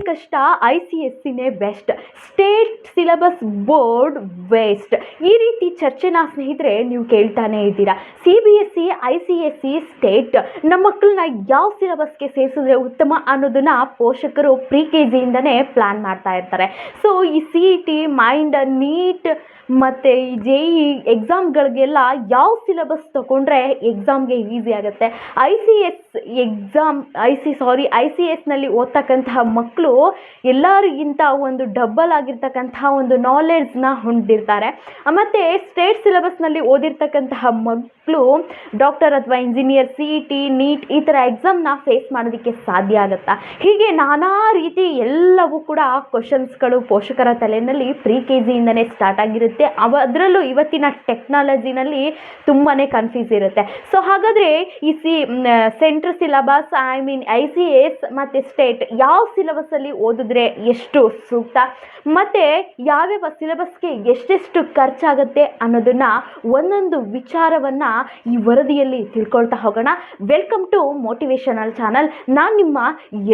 ಕಷ್ಟ ICSE best, state syllabus board waste, ಈ ರೀತಿ ಚರ್ಚೆನ ಸ್ನೇಹಿತರೆ ನೀವು ಕೇಳ್ತಾನೆ ಇದ್ದೀರಾ. CBSE ICSE ಸ್ಟೇಟ್ ನಮ್ಮ ಮಕ್ಕಳನ್ನ ಯಾವ ಸಿಲೆಬಸ್ಗೆ ಸೇರಿಸಿದ್ರೆ ಉತ್ತಮ ಅನ್ನೋದನ್ನ ಪೋಷಕರು KG ಪ್ಲಾನ್ ಮಾಡ್ತಾ ಇರ್ತಾರೆ. ಸೊ ಈ CET, ಮೈಂಡ್, ನೀಟ್ ಮತ್ತು ಈ JEE ಎಕ್ಸಾಮ್ಗಳಿಗೆಲ್ಲ ಯಾವ ಸಿಲೆಬಸ್ ತಗೊಂಡ್ರೆ ಎಕ್ಸಾಮ್ಗೆ ಈಸಿ ಆಗುತ್ತೆ. ICSನಲ್ಲಿ ಓದ್ತಕ್ಕಂತಹ ಮಕ್ಕಳು ಎಲ್ಲರಿಗಿಂತ ಒಂದು ಡಬಲ್ ಆಗಿರ್ತಕ್ಕಂತಹ ಒಂದು ನಾಲೆಡ್ಜ್ನ ಹೊಂದಿರ್ತಾರೆ. ಮತ್ತು ಸ್ಟೇಟ್ ಸಿಲೆಬಸ್ನಲ್ಲಿ ಓದಿರ್ತಕ್ಕಂತಹ ಮಕ್ಕಳು ಡಾಕ್ಟರ್ ಅಥವಾ ಇಂಜಿನಿಯರ್, CET, ನೀಟ್ ಈ ಥರ ಎಕ್ಸಾಮ್ನ ಫೇಸ್ ಮಾಡೋದಕ್ಕೆ ಸಾಧ್ಯ ಆಗುತ್ತಾ? ಹೀಗೆ ನಾನಾ ರೀತಿ ಎಲ್ಲವೂ ಕೂಡ ಕ್ವಶನ್ಸ್ಗಳು ಪೋಷಕರ ತಲೆಯಲ್ಲಿ KGಯಿಂದನೇ ಸ್ಟಾರ್ಟ್ ಆಗಿರುತ್ತೆ. ಅದರಲ್ಲೂ ಇವತ್ತಿನ ಟೆಕ್ನಾಲಜಿನಲ್ಲಿ ತುಂಬಾ ಕನ್ಫ್ಯೂಸ್ ಇರುತ್ತೆ. ಸೊ ಹಾಗಾದರೆ ಈ ಸೆಂಟ್ರಲ್ ಸಿಲೆಬಸ್ ICS ಮತ್ತು ಸ್ಟೇಟ್ ಯಾವ ಸಿಲೆಬಸ್ಸಲ್ಲಿ ಓದಿದ್ರೆ ಎಷ್ಟು ಸೂಕ್ತ, ಮತ್ತು ಯಾವ್ಯಾವ ಸಿಲೆಬಸ್ಗೆ ಎಷ್ಟೆಷ್ಟು ಖರ್ಚಾಗುತ್ತೆ ಅನ್ನೋದನ್ನು ಒಂದೊಂದು ವಿಚಾರವನ್ನು ಈ ವರದಿಯಲ್ಲಿ ತಿಳ್ಕೊಳ್ತಾ ಹೋಗೋಣ. Welcome to motivational channel. ನಾನು ನಿಮ್ಮ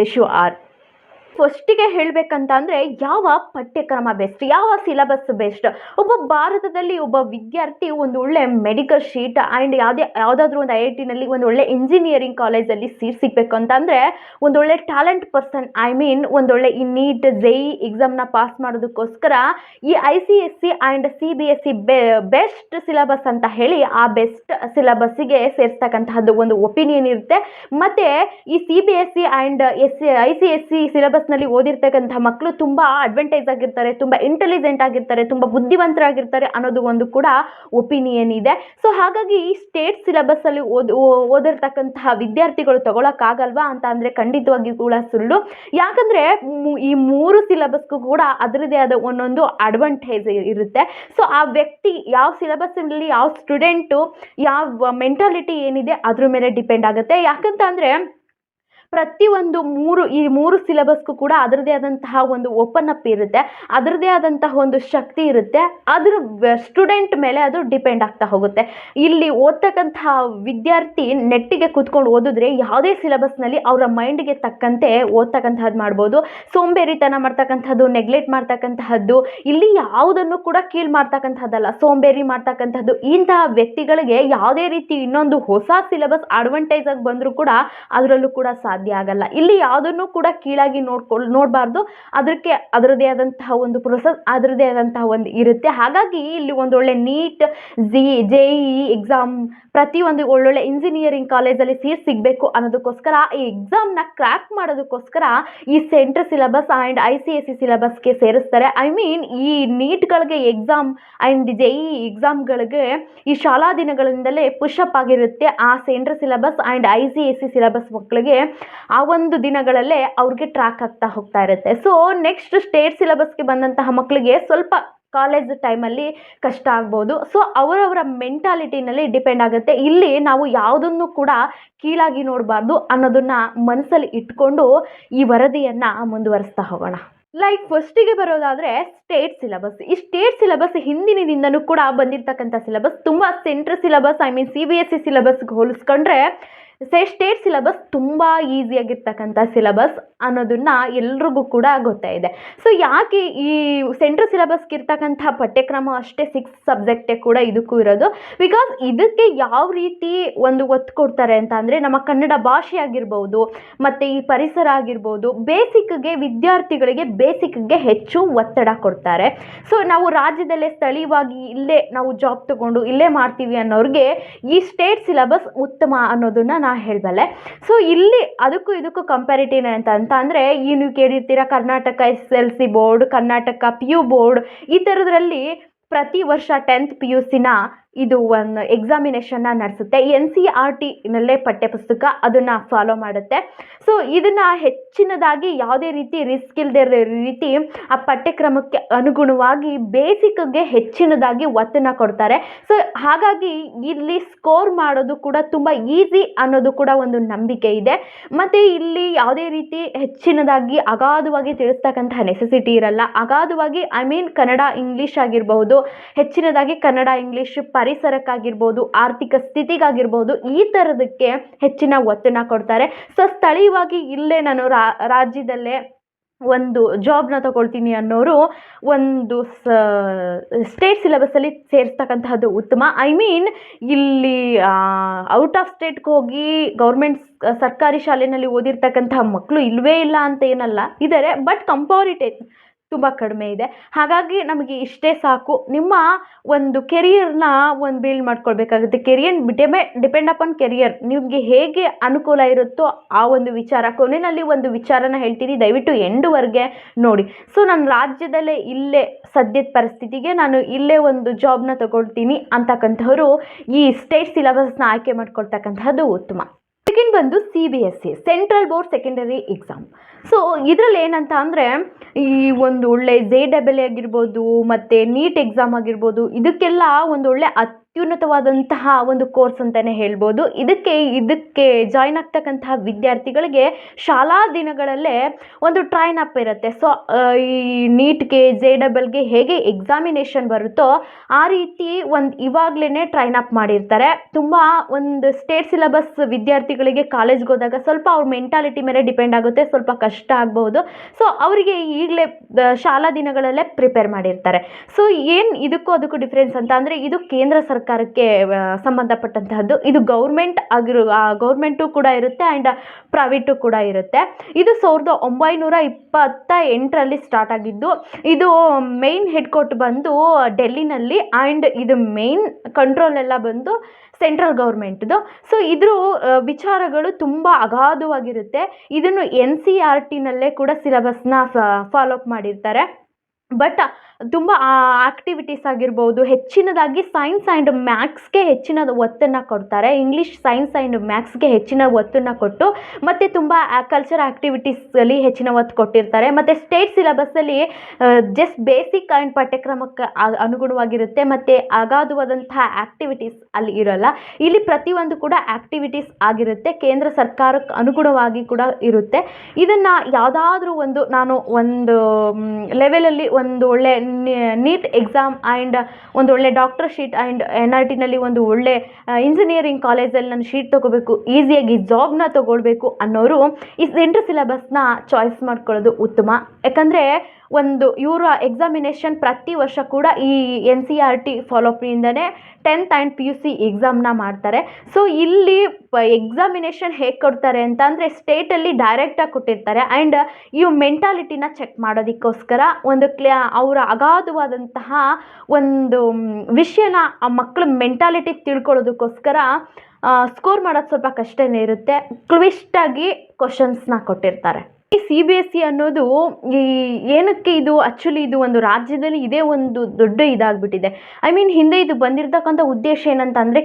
ಯಶು ಆರ್. ಫಸ್ಟಿಗೆ ಹೇಳಬೇಕಂತ ಅಂದರೆ ಯಾವ ಪಠ್ಯಕ್ರಮ ಬೆಸ್ಟ್, ಯಾವ ಸಿಲೆಬಸ್ ಬೆಸ್ಟ್? ಭಾರತದಲ್ಲಿ ಒಬ್ಬ ವಿದ್ಯಾರ್ಥಿ ಒಂದು ಒಳ್ಳೆ ಮೆಡಿಕಲ್ ಶೀಟ್ ಆ್ಯಂಡ್ ಯಾವುದಾದ್ರೂ ಒಂದು IITನಲ್ಲಿ ಒಂದು ಒಳ್ಳೆ ಇಂಜಿನಿಯರಿಂಗ್ ಕಾಲೇಜಲ್ಲಿ ಸೀಟ್ ಸಿಗಬೇಕು ಅಂತಂದರೆ ಒಂದು ಒಳ್ಳೆ ಟ್ಯಾಲೆಂಟ್ ಪರ್ಸನ್ ಒಂದೊಳ್ಳೆ ಈ ನೀಟ್ JEE ಎಕ್ಸಾಮ್ನ ಪಾಸ್ ಮಾಡೋದಕ್ಕೋಸ್ಕರ ಈ ICSE and CBSE best syllabus ಅಂತ ಹೇಳಿ ಆ ಬೆಸ್ಟ್ ಸಿಲೆಬಸ್ಸಿಗೆ ಸೇರಿಸ್ತಕ್ಕಂತಹದ್ದು ಒಂದು ಒಪಿನಿಯನ್ ಇರುತ್ತೆ. ಮತ್ತು ಈ CBSE ಆ್ಯಂಡ್ ICSE ಸಿಲೆಬಸ್ ನಲ್ಲಿ ಓದಿರ್ತಕ್ಕಂತಹ ಮಕ್ಕಳು ತುಂಬಾ ಅಡ್ವಾಂಟೇಜ್ ಆಗಿರ್ತಾರೆ, ತುಂಬಾ ಇಂಟೆಲಿಜೆಂಟ್ ಆಗಿರ್ತಾರೆ, ತುಂಬಾ ಬುದ್ಧಿವಂತರಾಗಿರ್ತಾರೆ ಅನ್ನೋದು ಒಂದು ಕೂಡ ಒಪಿನಿಯನ್ ಇದೆ. ಸೊ ಹಾಗಾಗಿ ಸ್ಟೇಟ್ ಸಿಲೆಬಸ್ ಅಲ್ಲಿ ಓದಿರ್ತಕ್ಕಂತಹ ವಿದ್ಯಾರ್ಥಿಗಳು ತಗೊಳಕ್ಕಾಗಲ್ವಾ ಅಂತ ಅಂದ್ರೆ ಖಂಡಿತವಾಗಿ ಕೂಡ ಸುಳ್ಳು. ಯಾಕಂದ್ರೆ ಈ ಮೂರು ಸಿಲೆಬಸ್ಗೂ ಕೂಡ ಅದರದೇ ಆದ ಒಂದೊಂದು ಅಡ್ವಾಂಟೇಜ್ ಇರುತ್ತೆ. ಸೊ ಆ ವ್ಯಕ್ತಿ ಯಾವ ಸಿಲೆಬಸ್ ಅಲ್ಲಿ ಯಾವ ಸ್ಟೂಡೆಂಟು ಯಾವ ಮೆಂಟಾಲಿಟಿ ಏನಿದೆ ಅದ್ರ ಮೇಲೆ ಡಿಪೆಂಡ್ ಆಗುತ್ತೆ. ಯಾಕಂತ ಅಂದ್ರೆ ಪ್ರತಿಯೊಂದು ಮೂರು ಸಿಲೆಬಸ್ಗೂ ಕೂಡ ಅದರದೇ ಆದಂತಹ ಒಂದು ಓಪನ್ ಅಪ್ ಇರುತ್ತೆ, ಅದರದೇ ಆದಂತಹ ಒಂದು ಶಕ್ತಿ ಇರುತ್ತೆ. ಅದ್ರ ಸ್ಟೂಡೆಂಟ್ ಮೇಲೆ ಅದು ಡಿಪೆಂಡ್ ಆಗ್ತಾ ಹೋಗುತ್ತೆ. ಇಲ್ಲಿ ಓದ್ತಕ್ಕಂತಹ ವಿದ್ಯಾರ್ಥಿ ನೆಟ್ಟಿಗೆ ಕೂತ್ಕೊಂಡು ಓದಿದ್ರೆ ಯಾವುದೇ ಸಿಲೆಬಸ್ನಲ್ಲಿ ಅವರ ಮೈಂಡ್ಗೆ ತಕ್ಕಂತೆ ಓದ್ತಕ್ಕಂತಹದ್ದು ಮಾಡ್ಬೋದು. ಸೋಂಬೇರಿತನ ಮಾಡ್ತಕ್ಕಂಥದ್ದು, ನೆಗ್ಲೆಕ್ಟ್ ಮಾಡ್ತಕ್ಕಂತಹದ್ದು, ಇಲ್ಲಿ ಯಾವುದನ್ನು ಕೂಡ ಕೀಳು ಮಾಡ್ತಕ್ಕಂಥದ್ದಲ್ಲ, ಸೋಂಬೇರಿ ಮಾಡ್ತಕ್ಕಂಥದ್ದು, ಇಂತಹ ವ್ಯಕ್ತಿಗಳಿಗೆ ಯಾವುದೇ ರೀತಿ ಇನ್ನೊಂದು ಹೊಸ ಸಿಲೆಬಸ್ ಅಡ್ವಾಂಟೇಜ್ ಆಗಿ ಬಂದರೂ ಕೂಡ ಅದರಲ್ಲೂ ಕೂಡ ಸಾಧ್ಯ ಆಗಲ್ಲ. ಇಲ್ಲಿ ಯಾವುದನ್ನು ಕೂಡ ಕೀಳಾಗಿ ನೋಡಬಾರ್ದು. ಅದಕ್ಕೆ ಅದರದೇ ಆದಂತಹ ಒಂದು ಪ್ರೊಸೆಸ್, ಅದರದೇ ಆದಂತಹ ಒಂದು ಇರುತ್ತೆ. ಹಾಗಾಗಿ ಇಲ್ಲಿ ಒಂದೊಳ್ಳೆ ನೀಟ್ JEE ಎಕ್ಸಾಮ್, ಪ್ರತಿಯೊಂದು ಒಳ್ಳೊಳ್ಳೆ ಇಂಜಿನಿಯರಿಂಗ್ ಕಾಲೇಜಲ್ಲಿ ಸೀಟ್ ಸಿಗಬೇಕು ಅನ್ನೋದಕ್ಕೋಸ್ಕರ, ಈ ಎಕ್ಸಾಮ್ನ ಕ್ರ್ಯಾಕ್ ಮಾಡೋದಕ್ಕೋಸ್ಕರ ಈ ಸೆಂಟ್ರಲ್ ಸಿಲೆಬಸ್ ಆ್ಯಂಡ್ ICSE ಸಿಲೆಬಸ್ಗೆ ಸೇರಿಸ್ತಾರೆ. ಈ ನೀಟ್ಗಳಿಗೆ ಎಕ್ಸಾಮ್ ಆ್ಯಂಡ್ JEE ಎಕ್ಸಾಮ್ಗಳಿಗೆ ಈ ಶಾಲಾ ದಿನಗಳಿಂದಲೇ ಪುಷಪ್ ಆಗಿರುತ್ತೆ. ಆ central syllabus and ICSE syllabus ಮಕ್ಕಳಿಗೆ ಆ ಒಂದು ದಿನಗಳಲ್ಲೇ ಅವ್ರಿಗೆ ಟ್ರ್ಯಾಕ್ ಆಗ್ತಾ ಹೋಗ್ತಾ ಇರುತ್ತೆ. ಸೊ ನೆಕ್ಸ್ಟ್ ಸ್ಟೇಟ್ ಸಿಲೆಬಸ್ಗೆ ಬಂದಂತಹ ಮಕ್ಕಳಿಗೆ ಸ್ವಲ್ಪ ಕಾಲೇಜ್ ಟೈಮಲ್ಲಿ ಕಷ್ಟ ಆಗ್ಬೋದು. ಸೊ ಅವರವರ ಮೆಂಟಾಲಿಟಿನಲ್ಲಿ ಡಿಪೆಂಡ್ ಆಗುತ್ತೆ. ಇಲ್ಲಿ ನಾವು ಯಾವುದನ್ನು ಕೂಡ ಕೀಳಾಗಿ ನೋಡಬಾರ್ದು ಅನ್ನೋದನ್ನ ಮನಸ್ಸಲ್ಲಿ ಇಟ್ಕೊಂಡು ಈ ವರದಿಯನ್ನು ಮುಂದುವರಿಸ್ತಾ ಹೋಗೋಣ. ಫಸ್ಟಿಗೆ ಬರೋದಾದರೆ ಸ್ಟೇಟ್ ಸಿಲೆಬಸ್. ಈ ಸ್ಟೇಟ್ ಸಿಲೆಬಸ್ ಹಿಂದಿನಿಂದನೂ ಕೂಡ ಬಂದಿರತಕ್ಕಂಥ ಸಿಲೆಬಸ್. ತುಂಬ ಸೆಂಟ್ರಲ್ ಸಿಲೆಬಸ್ CBSE ಸಿಲೆಬಸ್ಗೆ ಹೋಲಿಸ್ಕೊಂಡ್ರೆ ಸ್ಟೇಟ್ ಸಿಲೆಬಸ್ ತುಂಬ ಈಸಿಯಾಗಿರ್ತಕ್ಕಂಥ ಸಿಲೆಬಸ್ ಅನ್ನೋದನ್ನ ಎಲ್ರಿಗೂ ಕೂಡ ಗೊತ್ತೇ ಇದೆ. ಸೊ ಯಾಕೆ ಈ ಸೆಂಟ್ರಲ್ ಸಿಲೆಬಸ್ಗೆ ಇರ್ತಕ್ಕಂಥ ಪಠ್ಯಕ್ರಮ ಅಷ್ಟೇ 6 ಸಬ್ಜೆಕ್ಟೇ ಕೂಡ ಇದಕ್ಕೂ ಇರೋದು? ಬಿಕಾಸ್ ಇದಕ್ಕೆ ಯಾವ ರೀತಿ ಒಂದು ಒತ್ತು ಕೊಡ್ತಾರೆ ಅಂತ ಅಂದರೆ ನಮ್ಮ ಕನ್ನಡ ಭಾಷೆ ಆಗಿರ್ಬೋದು, ಮತ್ತು ಈ ಪರಿಸರ ಆಗಿರ್ಬೋದು, ವಿದ್ಯಾರ್ಥಿಗಳಿಗೆ ಬೇಸಿಕ್ಗೆ ಹೆಚ್ಚು ಒತ್ತಡ ಕೊಡ್ತಾರೆ. ಸೊ ನಾವು ರಾಜ್ಯದಲ್ಲೇ ಸ್ಥಳೀಯವಾಗಿ ಇಲ್ಲೇ ನಾವು ಜಾಬ್ ತಗೊಂಡು ಇಲ್ಲೇ ಮಾಡ್ತೀವಿ ಅನ್ನೋರಿಗೆ ಈ ಸ್ಟೇಟ್ ಸಿಲೆಬಸ್ ಉತ್ತಮ ಅನ್ನೋದನ್ನ ನಾ ಹೇಳಬಲ್ಲೆ. ಸೊ ಇಲ್ಲಿ ಅದಕ್ಕೂ ಇದಕ್ಕೂ ಕಂಪ್ಯಾರಿಟಿವ್ ಅಂತ ಅಂದರೆ ನೀವು ಕೇಳಿರ್ತೀರ Karnataka SSLC board, Karnataka PU board, ಈ ಥರದ್ರಲ್ಲಿ ಪ್ರತಿ ವರ್ಷ 10th PUCನ ಇದು ಒಂದು ಎಕ್ಸಾಮಿನೇಷನ್ನ ನಡೆಸುತ್ತೆ. NCERTನಲ್ಲೇ ಪಠ್ಯಪುಸ್ತಕ ಅದನ್ನು ಫಾಲೋ ಮಾಡುತ್ತೆ. ಸೊ ಇದನ್ನು ಹೆಚ್ಚಿನದಾಗಿ ಯಾವುದೇ ರೀತಿ ರಿಸ್ಕ್ ಇಲ್ಲದೆ ರೀತಿ ಆ ಪಠ್ಯಕ್ರಮಕ್ಕೆ ಅನುಗುಣವಾಗಿ ಬೇಸಿಕ್ಗೆ ಹೆಚ್ಚಿನದಾಗಿ ಒತ್ತನ್ನು ಕೊಡ್ತಾರೆ. ಸೊ ಹಾಗಾಗಿ ಇಲ್ಲಿ ಸ್ಕೋರ್ ಮಾಡೋದು ಕೂಡ ತುಂಬ ಈಸಿ ಅನ್ನೋದು ಕೂಡ ಒಂದು ನಂಬಿಕೆ ಇದೆ. ಮತ್ತು ಇಲ್ಲಿ ಯಾವುದೇ ರೀತಿ ಹೆಚ್ಚಿನದಾಗಿ ಅಗಾಧವಾಗಿ ತಿಳಿಸ್ತಕ್ಕಂತಹ ನೆಸೆಸಿಟಿ ಇರಲ್ಲ. ಅಗಾಧವಾಗಿ ಕನ್ನಡ ಇಂಗ್ಲೀಷ್ ಆಗಿರಬಹುದು, ಹೆಚ್ಚಿನದಾಗಿ ಕನ್ನಡ ಇಂಗ್ಲೀಷ್ ಪರಿಸರಕ್ಕಾಗಿರ್ಬೋದು, ಆರ್ಥಿಕ ಸ್ಥಿತಿಗಾಗಿರ್ಬೋದು, ಈ ಥರದಕ್ಕೆ ಹೆಚ್ಚಿನ ಒತ್ತನ್ನು ಕೊಡ್ತಾರೆ. ಸೊ ಸ್ಥಳೀಯವಾಗಿ ಇಲ್ಲೇ ನಾನು ರಾಜ್ಯದಲ್ಲೇ ಒಂದು ಜಾಬ್ನ ತಗೊಳ್ತೀನಿ ಅನ್ನೋರು ಒಂದು ಸ್ಟೇಟ್ ಸಿಲೆಬಸ್ಸಲ್ಲಿ ಸೇರಿಸ್ತಕ್ಕಂತಹದ್ದು ಉತ್ತಮ. ಐ ಮೀನ್ ಇಲ್ಲಿ ಔಟ್ ಆಫ್ ಸ್ಟೇಟ್ಗೆ ಹೋಗಿ ಗೌರ್ಮೆಂಟ್ ಸರ್ಕಾರಿ ಶಾಲೆಯಲ್ಲಿ ಓದಿರ್ತಕ್ಕಂತಹ ಮಕ್ಕಳು ಇಲ್ಲವೇ ಇಲ್ಲ ಅಂತ ಏನಲ್ಲ, ಇದ್ದಾರೆ, ಬಟ್ ಕಂಪಾರಿಟೇವ್ ತುಂಬ ಕಡಿಮೆ ಇದೆ. ಹಾಗಾಗಿ ನಮಗೆ ಇಷ್ಟೇ ಸಾಕು. ನಿಮ್ಮ ಒಂದು ಕೆರಿಯರ್ನ ಒಂದು ಬಿಲ್ಡ್ ಮಾಡ್ಕೊಳ್ಬೇಕಾಗುತ್ತೆ. ಕೆರಿಯರ್ ಡಿಪೆಂಡ್ ಅಪಾನ್ ಕೆರಿಯರ್, ನಿಮಗೆ ಹೇಗೆ ಅನುಕೂಲ ಇರುತ್ತೋ ಆ ಒಂದು ವಿಚಾರ. ಕೊನೆಯಲ್ಲಿ ಒಂದು ವಿಚಾರನ ಹೇಳ್ತೀನಿ, ದಯವಿಟ್ಟು ಎಂಡುವರೆಗೆ ನೋಡಿ. ಸೊ ನನ್ನ ರಾಜ್ಯದಲ್ಲೇ ಇಲ್ಲೇ ಸದ್ಯದ ಪರಿಸ್ಥಿತಿಗೆ ನಾನು ಇಲ್ಲೇ ಒಂದು ಜಾಬ್ನ ತಗೊಳ್ತೀನಿ ಅಂತಕ್ಕಂಥವ್ರು ಈ ಸ್ಟೇಟ್ ಸಿಲೆಬಸ್ನ ಆಯ್ಕೆ ಮಾಡ್ಕೊಳ್ತಕ್ಕಂಥದ್ದು ಉತ್ತಮ. ಸೆಕೆಂಡ್ ಬಂದು CBSE, central board secondary exam. So ಇದರಲ್ಲಿ ಏನಂತ ಅಂದರೆ, ಈ ಒಂದು ಒಳ್ಳೆ JEE ಆಗಿರ್ಬೋದು ಮತ್ತು ನೀಟ್ ಎಕ್ಸಾಮ್ ಆಗಿರ್ಬೋದು, ಇದಕ್ಕೆಲ್ಲ ಒಂದು ಒಳ್ಳೆ ಅತ್ಯುನ್ನತವಾದಂತಹ ಒಂದು ಕೋರ್ಸ್ ಅಂತಲೇ ಹೇಳ್ಬೋದು. ಇದಕ್ಕೆ ಜಾಯ್ನ್ ಆಗ್ತಕ್ಕಂತಹ ವಿದ್ಯಾರ್ಥಿಗಳಿಗೆ ಶಾಲಾ ದಿನಗಳಲ್ಲೇ ಒಂದು ಟ್ರೈನ್ ಅಪ್ ಇರುತ್ತೆ. ಸೊ ಈ ನೀಟ್ಗೆ JEE ಹೇಗೆ ಎಕ್ಸಾಮಿನೇಷನ್ ಬರುತ್ತೋ ಆ ರೀತಿ ಇವಾಗಲೇ ಟ್ರೈನ್ ಅಪ್ ಮಾಡಿರ್ತಾರೆ. ತುಂಬ ಒಂದು ಸ್ಟೇಟ್ ಸಿಲೆಬಸ್ ವಿದ್ಯಾರ್ಥಿಗಳಿಗೆ ಕಾಲೇಜ್ಗೆ ಹೋದಾಗ ಸ್ವಲ್ಪ ಅವ್ರ ಮೆಂಟಾಲಿಟಿ ಮೇಲೆ ಡಿಪೆಂಡ್ ಆಗುತ್ತೆ, ಸ್ವಲ್ಪ ಕಷ್ಟ ಆಗ್ಬೋದು. ಸೊ ಅವರಿಗೆ ಈಗಲೇ ಶಾಲಾ ದಿನಗಳಲ್ಲೇ ಪ್ರಿಪೇರ್ ಮಾಡಿರ್ತಾರೆ. ಸೊ ಏನು ಇದಕ್ಕೂ ಅದಕ್ಕೂ ಡಿಫ್ರೆನ್ಸ್ ಅಂತ ಅಂದರೆ, ಇದು ಕೇಂದ್ರ ಸರ್ಕಾರಕ್ಕೆ ಸಂಬಂಧಪಟ್ಟಂತಹದ್ದು. ಇದು ಗೌರ್ಮೆಂಟು ಕೂಡ ಇರುತ್ತೆ ಆ್ಯಂಡ್ ಪ್ರೈವೇಟು ಕೂಡ ಇರುತ್ತೆ. ಇದು 1928ರಲ್ಲಿ ಸ್ಟಾರ್ಟ್ ಆಗಿದ್ದು. ಇದು ಮೇನ್ ಹೆಡ್ ಕ್ವಾರ್ಟರ್ ಬಂದು ಡೆಲ್ಲಿನಲ್ಲಿ ಆ್ಯಂಡ್ ಇದು ಮೇನ್ ಕಂಟ್ರೋಲ್ ಎಲ್ಲ ಬಂದು ಸೆಂಟ್ರಲ್ ಗೌರ್ಮೆಂಟ್ದು. ಸೊ ಇದ್ರ ವಿಚಾರಗಳು ತುಂಬ ಅಗಾಧವಾಗಿರುತ್ತೆ. ಇದನ್ನು NCERTನಲ್ಲೇ ಕೂಡ ಸಿಲೆಬಸ್ನ ಫಾಲೋ ಅಪ್ ಮಾಡಿರ್ತಾರೆ. ಬಟ್ ತುಂಬ ಆಕ್ಟಿವಿಟೀಸ್ ಆಗಿರ್ಬೋದು, ಹೆಚ್ಚಿನದಾಗಿ ಸೈನ್ಸ್ ಆ್ಯಂಡ್ ಮ್ಯಾಥ್ಸ್ಗೆ ಹೆಚ್ಚಿನ ಒತ್ತನ್ನು ಕೊಡ್ತಾರೆ. ಇಂಗ್ಲೀಷ್, ಸೈನ್ಸ್ ಆ್ಯಂಡ್ ಮ್ಯಾಥ್ಸ್ಗೆ ಹೆಚ್ಚಿನ ಒತ್ತನ್ನು ಕೊಟ್ಟು, ಮತ್ತು ತುಂಬ ಕಲ್ಚರ್ ಆ್ಯಕ್ಟಿವಿಟೀಸಲ್ಲಿ ಹೆಚ್ಚಿನ ಒತ್ತು ಕೊಟ್ಟಿರ್ತಾರೆ. ಮತ್ತು ಸ್ಟೇಟ್ ಸಿಲೆಬಸ್ಸಲ್ಲಿ ಜಸ್ಟ್ ಬೇಸಿಕ್ ಆ್ಯಂಡ್ ಪಠ್ಯಕ್ರಮಕ್ಕೆ ಅನುಗುಣವಾಗಿರುತ್ತೆ, ಮತ್ತು ಅಗಾಧವಾದಂತಹ ಆ್ಯಕ್ಟಿವಿಟೀಸ್ ಅಲ್ಲಿ ಇರೋಲ್ಲ. ಇಲ್ಲಿ ಪ್ರತಿಯೊಂದು ಕೂಡ ಆ್ಯಕ್ಟಿವಿಟೀಸ್ ಆಗಿರುತ್ತೆ, ಕೇಂದ್ರ ಸರ್ಕಾರಕ್ಕೆ ಅನುಗುಣವಾಗಿ ಕೂಡ ಇರುತ್ತೆ. ಇದನ್ನು ಯಾವುದಾದ್ರೂ ನಾನು ಒಂದು ಲೆವೆಲಲ್ಲಿ ಒಂದು ಒಳ್ಳೆ ನೀಟ್ ಎಕ್ಸಾಮ್ ಆ್ಯಂಡ್ ಒಂದು ಒಳ್ಳೆ ಡಾಕ್ಟರ್ ಶೀಟ್ ಆ್ಯಂಡ್ NRTನಲ್ಲಿ ಒಂದು ಒಳ್ಳೆ ಇಂಜಿನಿಯರಿಂಗ್ ಕಾಲೇಜಲ್ಲಿ ನಾನು ಶೀಟ್ ತೊಗೋಬೇಕು, ಈಸಿಯಾಗಿ ಜಾಬ್ನ ತೊಗೊಳ್ಬೇಕು ಅನ್ನೋರು ಈ ಸೆಂಟ್ರಲ್ ಸಿಲೆಬಸ್ನ ಚಾಯ್ಸ್ ಮಾಡ್ಕೊಳ್ಳೋದು ಉತ್ತಮ. ಯಾಕಂದರೆ ಇವರ ಎಕ್ಸಾಮಿನೇಷನ್ ಪ್ರತಿ ವರ್ಷ ಕೂಡ ಈ NCERT ಫಾಲೋಅಪ್ನಿಂದನೇ 10th ಆ್ಯಂಡ್ PUC ಎಕ್ಸಾಮ್ನ ಮಾಡ್ತಾರೆ. ಸೊ ಇಲ್ಲಿ ಎಕ್ಸಾಮಿನೇಷನ್ ಹೇಗೆ ಕೊಡ್ತಾರೆ ಅಂತ ಅಂದರೆ, ಸ್ಟೇಟಲ್ಲಿ ಡೈರೆಕ್ಟಾಗಿ ಕೊಟ್ಟಿರ್ತಾರೆ ಆ್ಯಂಡ್ ಇವು ಮೆಂಟಾಲಿಟಿನ ಚೆಕ್ ಮಾಡೋದಕ್ಕೋಸ್ಕರ ಅವರ ಅಗಾಧವಾದಂತಹ ಒಂದು ವಿಷಯನ ಆ ಮಕ್ಕಳ ಮೆಂಟಾಲಿಟಿ ತಿಳ್ಕೊಳ್ಳೋದಕ್ಕೋಸ್ಕರ ಸ್ಕೋರ್ ಮಾಡೋದು ಸ್ವಲ್ಪ ಕಷ್ಟನೇ ಇರುತ್ತೆ. ಕ್ವಿಸ್ಟಾಗಿ ಕ್ವಶನ್ಸ್ನ ಕೊಟ್ಟಿರ್ತಾರೆ. ಈ CBSE ಅನ್ನೋದು ಏನಕ್ಕೆ ಇದು ಆ್ಯಕ್ಚುಲಿ ಇದು ಒಂದು ರಾಜ್ಯದಲ್ಲಿ ಇದೇ ಒಂದು ದೊಡ್ಡ ಇದಾಗ್ಬಿಟ್ಟಿದೆ. ಐ ಮೀನ್ ಹಿಂದೆ ಇದು ಬಂದಿರತಕ್ಕಂಥ ಉದ್ದೇಶ ಏನಂತ ಅಂದರೆ,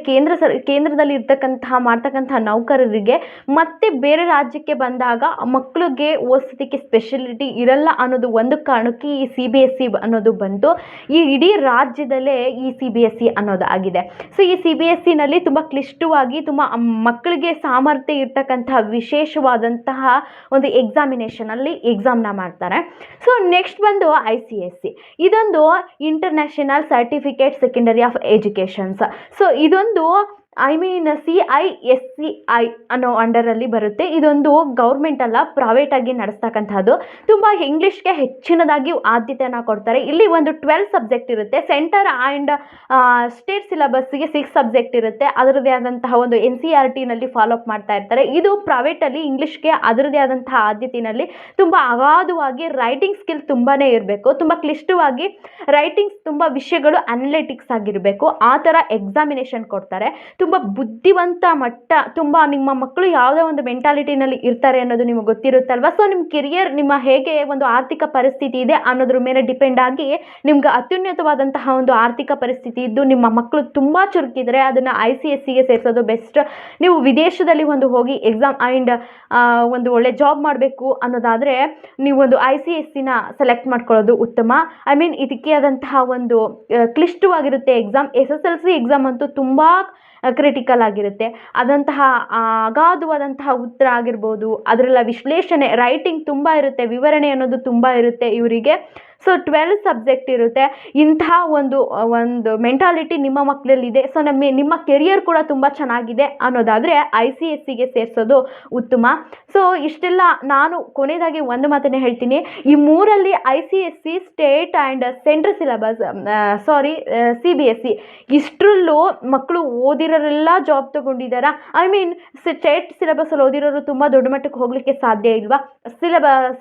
ಕೇಂದ್ರದಲ್ಲಿ ಮಾಡ್ತಕ್ಕಂತಹ ನೌಕರರಿಗೆ ಮತ್ತೆ ಬೇರೆ ರಾಜ್ಯಕ್ಕೆ ಬಂದಾಗ ಮಕ್ಕಳಿಗೆ ಓದಿಸೋದಕ್ಕೆ ಸ್ಪೆಷಾಲಿಟಿ ಇರಲ್ಲ ಅನ್ನೋದು ಒಂದು ಕಾರಣಕ್ಕೆ ಈ CBSE ಅನ್ನೋದು ಬಂತು. ಈ ಇಡೀ ರಾಜ್ಯದಲ್ಲೇ ಈ CBSE ಅನ್ನೋದು ಆಗಿದೆ. ಸೊ ಈ CBSEನಲ್ಲಿ ತುಂಬ ಕ್ಲಿಷ್ಟವಾಗಿ, ತುಂಬ ಮಕ್ಕಳಿಗೆ ಸಾಮರ್ಥ್ಯ ಇರ್ತಕ್ಕಂತಹ ವಿಶೇಷವಾದಂತಹ ಒಂದು ಅಲ್ಲಿ ಎಕ್ಸಾಮ್ನ ಮಾಡ್ತಾರೆ. ಸೊ ನೆಕ್ಸ್ಟ್ ಬಂದು ICSE. ಇದೊಂದು international certificate secondary of educations. So ಇದೊಂದು CISCI ಅನ್ನೋ ಅಂಡರಲ್ಲಿ ಬರುತ್ತೆ. ಇದೊಂದು ಗೌರ್ಮೆಂಟ್ ಅಲ್ಲ, ಪ್ರೈವೇಟಾಗಿ ನಡೆಸ್ತಕ್ಕಂಥದ್ದು. ತುಂಬ ಇಂಗ್ಲೀಷ್ಗೆ ಹೆಚ್ಚಿನದಾಗಿ ಆದ್ಯತೆಯನ್ನು ಕೊಡ್ತಾರೆ. ಇಲ್ಲಿ ಒಂದು 12 ಸಬ್ಜೆಕ್ಟ್ ಇರುತ್ತೆ. ಸೆಂಟರ್ ಆ್ಯಂಡ್ ಸ್ಟೇಟ್ ಸಿಲೆಬಸ್ಗೆ 6 ಸಬ್ಜೆಕ್ಟ್ ಇರುತ್ತೆ. ಅದರದ್ದೇ ಆದಂತಹ ಒಂದು NCERTನಲ್ಲಿ ಫಾಲೋಅಪ್ ಮಾಡ್ತಾ ಇರ್ತಾರೆ. ಇದು ಪ್ರೈವೇಟಲ್ಲಿ ಇಂಗ್ಲೀಷ್ಗೆ ಅದರದ್ದೇ ಆದಂತಹ ಆದ್ಯತೆಯಲ್ಲಿ ತುಂಬ ಅಗಾಧವಾಗಿ ರೈಟಿಂಗ್ ಸ್ಕಿಲ್ ತುಂಬಾ ಇರಬೇಕು. ತುಂಬ ಕ್ಲಿಷ್ಟವಾಗಿ ರೈಟಿಂಗ್ಸ್, ತುಂಬ ವಿಷಯಗಳು ಅನಲಿಟಿಕ್ಸ್ ಆಗಿರಬೇಕು. ಆ ಥರ ಎಕ್ಸಾಮಿನೇಷನ್ ಕೊಡ್ತಾರೆ. ತುಂಬ ಬುದ್ಧಿವಂತ ಮಟ್ಟ, ತುಂಬ ನಿಮ್ಮ ಮಕ್ಕಳು ಯಾವುದೇ ಒಂದು ಮೆಂಟಾಲಿಟಿನಲ್ಲಿ ಇರ್ತಾರೆ ಅನ್ನೋದು ನಿಮಗೆ ಗೊತ್ತಿರುತ್ತಲ್ವ. ಸೊ ನಿಮ್ಮ ಕೆರಿಯರ್, ನಿಮ್ಮ ಹೇಗೆ ಒಂದು ಆರ್ಥಿಕ ಪರಿಸ್ಥಿತಿ ಇದೆ ಅನ್ನೋದ್ರ ಮೇಲೆ ಡಿಪೆಂಡ್ ಆಗಿ ನಿಮ್ಗೆ ಅತ್ಯುನ್ನತವಾದಂತಹ ಒಂದು ಆರ್ಥಿಕ ಪರಿಸ್ಥಿತಿ ಇದ್ದು ನಿಮ್ಮ ಮಕ್ಕಳು ತುಂಬ ಚುರುಕಿದ್ರೆ ಅದನ್ನು ICSEಗೆ ಸೇರಿಸೋದು ಬೆಸ್ಟ್. ನೀವು ವಿದೇಶದಲ್ಲಿ ಹೋಗಿ ಎಕ್ಸಾಮ್ ಆ್ಯಂಡ್ ಒಂದು ಒಳ್ಳೆ ಜಾಬ್ ಮಾಡಬೇಕು ಅನ್ನೋದಾದರೆ ನೀವು ಒಂದು ICSEನ ಸೆಲೆಕ್ಟ್ ಮಾಡ್ಕೊಳ್ಳೋದು ಉತ್ತಮ. ಐ ಮೀನ್ ಇದಕ್ಕೆ ಆದಂತಹ ಒಂದು ಕ್ಲಿಷ್ಟವಾಗಿರುತ್ತೆ ಎಕ್ಸಾಮ್. SSLC ಎಕ್ಸಾಮ್ ಅಂತೂ ತುಂಬ ಕ್ರಿಟಿಕಲ್ ಆಗಿರುತ್ತೆ. ಅದಂತಹ ಅಗಾಧವಾದಂತಹ ಉತ್ತರ ಆಗಿರ್ಬೋದು, ಅದರೆಲ್ಲ ವಿಶ್ಲೇಷಣೆ, ರೈಟಿಂಗ್ ತುಂಬ ಇರುತ್ತೆ, ವಿವರಣೆ ಅನ್ನೋದು ತುಂಬ ಇರುತ್ತೆ ಇವರಿಗೆ. ಸೊ 12 ಸಬ್ಜೆಕ್ಟ್ ಇರುತ್ತೆ. ಇಂತಹ ಒಂದು ಮೆಂಟಾಲಿಟಿ ನಿಮ್ಮ ಮಕ್ಕಳಲ್ಲಿದೆ. ಸೊ ನಿಮ್ಮ ಕೆರಿಯರ್ ಕೂಡ ತುಂಬ ಚೆನ್ನಾಗಿದೆ ಅನ್ನೋದಾದರೆ ICSEಗೆ ಸೇರಿಸೋದು ಉತ್ತಮ. ಸೊ ಇಷ್ಟೆಲ್ಲ ನಾನು ಕೊನೆಯದಾಗಿ ಒಂದು ಮಾತನ್ನೇ ಹೇಳ್ತೀನಿ. ಈ ಮೂರಲ್ಲಿ ICSE, state and central syllabus, CBSE ಇಷ್ಟರಲ್ಲೂ ಮಕ್ಕಳು ಓದಿರೋರೆಲ್ಲ ಜಾಬ್ ತಗೊಂಡಿದ್ದಾರಾ? ಐ ಮೀನ್ ಸ್ಟೇಟ್ ಸಿಲೆಬಸ್ಸಲ್ಲಿ ಓದಿರೋರು ತುಂಬ ದೊಡ್ಡ ಮಟ್ಟಕ್ಕೆ ಹೋಗಲಿಕ್ಕೆ ಸಾಧ್ಯ ಇಲ್ವಾ?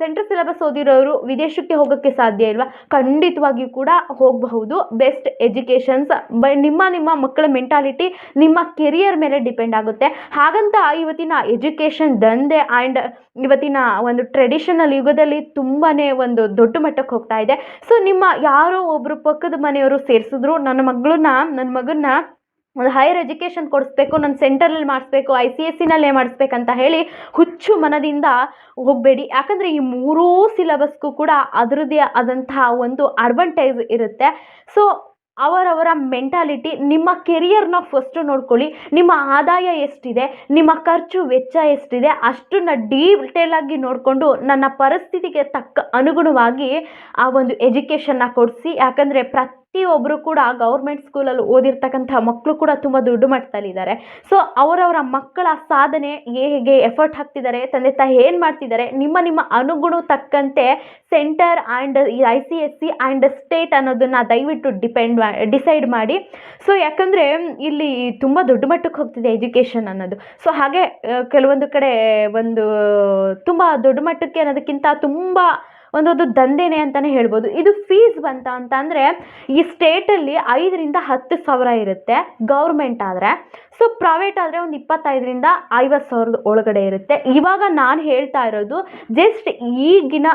ಸೆಂಟ್ರಲ್ ಸಿಲೆಬಸ್ ಓದಿರೋರು ವಿದೇಶಕ್ಕೆ ಹೋಗೋಕ್ಕೆ ಸಾಧ್ಯ ಇಲ್ವಾ? ಖಂಡಿತವಾಗಿಯೂ ಕೂಡ ಹೋಗಬಹುದು. ಬೆಸ್ಟ್ ಎಜುಕೇಷನ್ಸ್ ನಿಮ್ಮ ಮಕ್ಕಳ ಮೆಂಟಾಲಿಟಿ ನಿಮ್ಮ ಕೆರಿಯರ್ ಮೇಲೆ ಡಿಪೆಂಡ್ ಆಗುತ್ತೆ. ಹಾಗಂತ ಇವತ್ತಿನ ಎಜುಕೇಷನ್ ದಂಧೆ ಆ್ಯಂಡ್ ಇವತ್ತಿನ ಒಂದು ಟ್ರೆಡಿಷನಲ್ ಯುಗದಲ್ಲಿ ತುಂಬಾ ಒಂದು ದೊಡ್ಡ ಮಟ್ಟಕ್ಕೆ ಹೋಗ್ತಾ ಇದೆ. ಸೊ ನಿಮ್ಮ ಯಾರೋ ಒಬ್ಬರು ಪಕ್ಕದ ಮನೆಯವರು ಸೇರಿಸಿದ್ರು ನನ್ನ ಮಗನ್ನ ಒಂದು ಹೈಯರ್ ಎಜುಕೇಷನ್ ಕೊಡಿಸ್ಬೇಕು, ನಾನು ಸೆಂಟ್ರಲ್ಲಿ ಮಾಡಿಸ್ಬೇಕು, ICSEನಲ್ಲೇ ಮಾಡಿಸ್ಬೇಕಂತ ಹೇಳಿ ಹುಚ್ಚು ಮನದಿಂದ ಹೋಗಬೇಡಿ. ಯಾಕಂದರೆ ಈ ಮೂರೂ ಸಿಲೆಬಸ್ಗೂ ಕೂಡ ಅದರದ್ದೇ ಆದಂತಹ ಒಂದು ಅಡ್ವಾಂಟೇಜ್ ಇರುತ್ತೆ. ಸೊ ಅವರವರ ಮೆಂಟಾಲಿಟಿ, ನಿಮ್ಮ ಕೆರಿಯರ್ನ ಫಸ್ಟು ನೋಡ್ಕೊಳ್ಳಿ. ನಿಮ್ಮ ಆದಾಯ ಎಷ್ಟಿದೆ, ನಿಮ್ಮ ಖರ್ಚು ವೆಚ್ಚ ಎಷ್ಟಿದೆ ಅಷ್ಟನ್ನು ಡೀಟೇಲಾಗಿ ನೋಡಿಕೊಂಡು ನನ್ನ ಪರಿಸ್ಥಿತಿಗೆ ತಕ್ಕ ಅನುಗುಣವಾಗಿ ಆ ಒಂದು ಎಜುಕೇಷನ್ನ ಕೊಡಿಸಿ. ಯಾಕಂದರೆ ಪ್ರತಿಯೊಬ್ಬರು ಕೂಡ ಗೌರ್ಮೆಂಟ್ ಸ್ಕೂಲಲ್ಲಿ ಓದಿರ್ತಕ್ಕಂಥ ಮಕ್ಕಳು ಕೂಡ ತುಂಬ ದೊಡ್ಡ ಮಟ್ಟದಲ್ಲಿದ್ದಾರೆ. ಸೊ ಅವರವರ ಮಕ್ಕಳ ಸಾಧನೆ ಹೇಗೆ ಎಫರ್ಟ್ ಹಾಕ್ತಿದ್ದಾರೆ, ತಂದೆ ತಾಯಿ ಏನು ಮಾಡ್ತಿದ್ದಾರೆ, ನಿಮ್ಮ ಅನುಗುಣ ತಕ್ಕಂತೆ centre and ICSE and state ಅನ್ನೋದನ್ನು ದಯವಿಟ್ಟು ಡಿಸೈಡ್ ಮಾಡಿ. ಸೊ ಯಾಕಂದರೆ ಇಲ್ಲಿ ತುಂಬ ದೊಡ್ಡ ಮಟ್ಟಕ್ಕೆ ಹೋಗ್ತಿದೆ ಎಜುಕೇಷನ್ ಅನ್ನೋದು. ಸೊ ಹಾಗೆ ಕೆಲವೊಂದು ಕಡೆ ತುಂಬ ದೊಡ್ಡ ಮಟ್ಟಕ್ಕೆ ಅನ್ನೋದಕ್ಕಿಂತ ತುಂಬ ಒಂದು ದಂಧೆನೇ ಅಂತಲೇ ಹೇಳ್ಬೋದು. ಇದು ಫೀಸ್ ಅಂತ ಅಂದರೆ ಈ ಸ್ಟೇಟಲ್ಲಿ 5,000 to 10,000 ಇರುತ್ತೆ ಗೌರ್ಮೆಂಟ್ ಆದರೆ. ಸೊ ಪ್ರೈವೇಟ್ ಆದರೆ ಒಂದು 25,000 to 50,000 ಒಳಗಡೆ ಇರುತ್ತೆ. ಇವಾಗ ನಾನು ಹೇಳ್ತಾ ಇರೋದು ಜಸ್ಟ್ ಈಗಿನ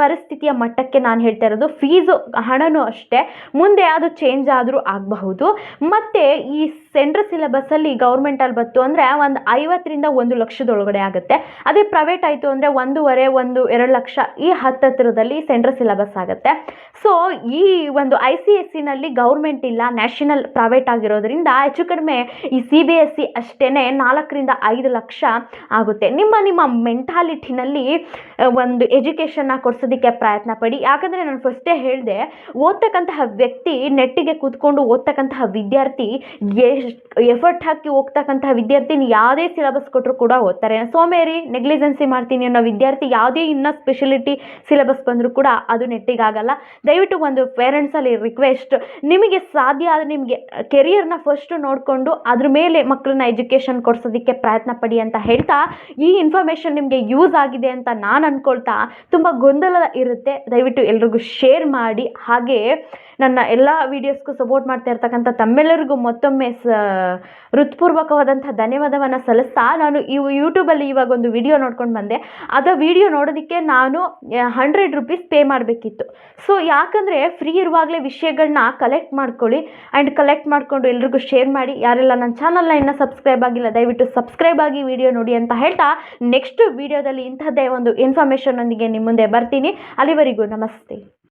ಪರಿಸ್ಥಿತಿಯ ಮಟ್ಟಕ್ಕೆ ನಾನು ಹೇಳ್ತಾ ಇರೋದು. ಫೀಸು ಹಣನೂ ಅಷ್ಟೇ, ಮುಂದೆ ಅದು ಚೇಂಜ್ ಆದರೂ ಆಗಬಹುದು. ಮತ್ತು ಈ ಸೆಂಟ್ರಲ್ ಸಿಲೆಬಸ್ಸಲ್ಲಿ ಗೌರ್ಮೆಂಟಲ್ಲಿ ಬಂತು ಅಂದರೆ ಒಂದು 50,000 to 1 ಲಕ್ಷದ ಒಳಗಡೆ ಆಗುತ್ತೆ. ಅದೇ ಪ್ರೈವೇಟ್ ಆಯಿತು ಅಂದರೆ 1.5-2 ಲಕ್ಷ ಈ ಹತ್ತಿರದಲ್ಲಿ ಸೆಂಟ್ರಲ್ ಸಿಲೆಬಸ್ ಆಗುತ್ತೆ. ಸೊ ಈ ಒಂದು ICSEನಲ್ಲಿ ಗೌರ್ಮೆಂಟ್ ಇಲ್ಲ, ನ್ಯಾಷನಲ್ ಪ್ರೈವೇಟ್ ಆಗಿರೋದ್ರಿಂದ ಹೆಚ್ಚು ಕಡಿಮೆ ಈ CBSE ಅಷ್ಟೇ 4 to 5 ಲಕ್ಷ ಆಗುತ್ತೆ. ನಿಮ್ಮ ಮೆಂಟಾಲಿಟಿನಲ್ಲಿ ಒಂದು ಎಜುಕೇಷನ್ನ ಕೊಡಿಸೋದಕ್ಕೆ ಪ್ರಯತ್ನ ಪಡಿ. ಯಾಕಂದರೆ ನಾನು ಫಸ್ಟೇ ಹೇಳಿದೆ, ಓದ್ತಕ್ಕಂತಹ ವ್ಯಕ್ತಿ, ನೆಟ್ಟಿಗೆ ಕೂತ್ಕೊಂಡು ಓದ್ತಕ್ಕಂತಹ ವಿದ್ಯಾರ್ಥಿ, ಎಫರ್ಟ್ ಹಾಕಿ ಹೋಗ್ತಕ್ಕಂತಹ ವಿದ್ಯಾರ್ಥಿನ ಯಾವುದೇ ಸಿಲೆಬಸ್ ಕೊಟ್ಟರು ಕೂಡ ಓದ್ತಾರೆ. ಸೋಮೇರಿ ನೆಗ್ಲಿಜೆನ್ಸಿ ಮಾಡ್ತೀನಿ ಅನ್ನೋ ವಿದ್ಯಾರ್ಥಿ ಯಾವುದೇ ಇನ್ನೂ ಸ್ಪೆಷಲಿಟಿ ಸಿಲೆಬಸ್ ಬಂದರೂ ಕೂಡ ಅದು ನೆಟ್ಟಿಗಾಗಲ್ಲ. ದಯವಿಟ್ಟು ಒಂದು ಪೇರೆಂಟ್ಸಲ್ಲಿ ರಿಕ್ವೆಸ್ಟ್, ನಿಮಗೆ ಸಾಧ್ಯ ಆದರೆ ನಿಮಗೆ ಕೆರಿಯರ್ನ ಫಸ್ಟು ನೋಡಿಕೊಂಡು ಅದ್ರ ಮೇಲೆ ಮಕ್ಕಳನ್ನ ಎಜುಕೇಷನ್ ಕೊಡಿಸೋದಕ್ಕೆ ಪ್ರಯತ್ನ ಪಡಿ ಅಂತ ಹೇಳ್ತಾ, ಈ ಇನ್ಫಾರ್ಮೇಷನ್ ನಿಮಗೆ ಯೂಸ್ ಆಗಿದೆ ಅಂತ ನಾನು ಅಂದ್ಕೊಳ್ತಾ, ತುಂಬ ಗೊಂದಲ ಇರುತ್ತೆ, ದಯವಿಟ್ಟು ಎಲ್ರಿಗೂ ಶೇರ್ ಮಾಡಿ. ಹಾಗೆ ನನ್ನ ಎಲ್ಲ ವೀಡಿಯೋಸ್ಗೂ ಸಪೋರ್ಟ್ ಮಾಡ್ತಾ ಇರ್ತಕ್ಕಂಥ ತಮ್ಮೆಲ್ಲರಿಗೂ ಮತ್ತೊಮ್ಮೆ ಹೃತ್ಪೂರ್ವಕವಾದಂಥ ಧನ್ಯವಾದವನ್ನು ಸಲ್ಲಿಸ್ತಾ, ನಾನು ಯೂಟ್ಯೂಬಲ್ಲಿ ಇವಾಗ ಒಂದು ವಿಡಿಯೋ ನೋಡ್ಕೊಂಡು ಬಂದೆ. ಅದು ವಿಡಿಯೋ ನೋಡೋದಕ್ಕೆ ನಾನು 100 rupees ಪೇ ಮಾಡಬೇಕಿತ್ತು. ಸೊ ಯಾಕಂದರೆ ಫ್ರೀ ಇರುವಾಗಲೇ ವಿಷಯಗಳನ್ನ ಕಲೆಕ್ಟ್ ಮಾಡ್ಕೊಳ್ಳಿ ಆ್ಯಂಡ್ ಕಲೆಕ್ಟ್ ಮಾಡಿಕೊಂಡು ಎಲ್ರಿಗೂ ಶೇರ್ ಮಾಡಿ. ಯಾರೆಲ್ಲ ನನ್ನ ಚಾನಲ್ನ ಇನ್ನೂ ಸಬ್ಸ್ಕ್ರೈಬ್ ಆಗಿಲ್ಲ ದಯವಿಟ್ಟು ಸಬ್ಸ್ಕ್ರೈಬ್ ಆಗಿ ವಿಡಿಯೋ ನೋಡಿ ಅಂತ ಹೇಳ್ತಾ, ನೆಕ್ಸ್ಟ್ ವಿಡಿಯೋದಲ್ಲಿ ಇಂಥದ್ದೇ ಒಂದು ಇನ್ಫಾರ್ಮೇಷನ್ನೊಂದಿಗೆ ನಿಮ್ಮ ಮುಂದೆ ಬರ್ತೀನಿ. ಅಲ್ಲಿವರೆಗೂ ನಮಸ್ತೆ.